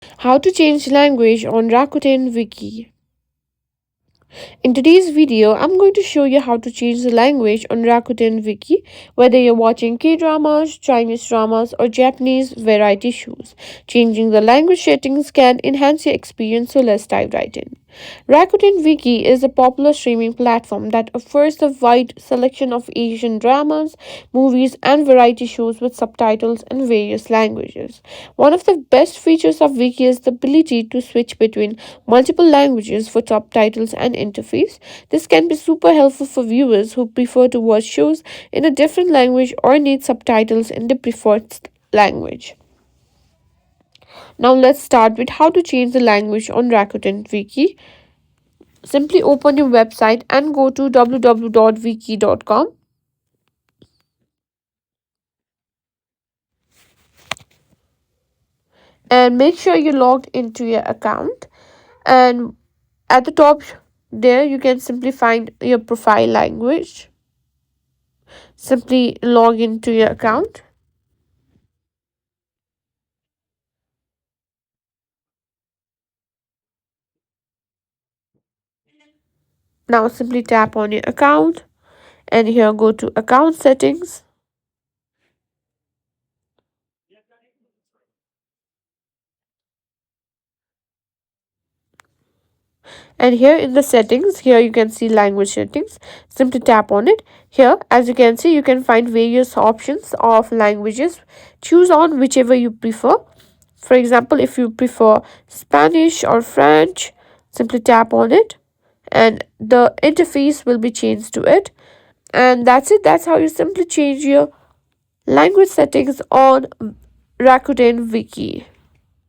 How to change language on Rakuten Viki. In today's video, I'm going to show you how to change the language on Rakuten Viki, whether you're watching K-dramas, Chinese dramas, or Japanese variety shows. Changing the language settings can enhance your experience, so let's dive right in. Rakuten Viki is a popular streaming platform that offers a wide selection of Asian dramas, movies, and variety shows with subtitles in various languages. One of the best features of Wiki is the ability to switch between multiple languages for subtitles and interface. This can be super helpful for viewers who prefer to watch shows in a different language or need subtitles in the preferred language. Now let's start with how to change the language on Rakuten Wiki. Simply open your website and go to www.wiki.com, and make sure you're logged into your account. And at the top there, you can simply find your profile language. Simply log into your account. Now simply tap on your account and here go to account settings. And here in the settings, here you can see language settings. Simply tap on it. Here, as you can see, you can find various options of languages. Choose on whichever you prefer. For example, if you prefer Spanish or French, simply tap on it and the interface will be changed to it. And that's it. That's how you simply change your language settings on Rakuten Wiki.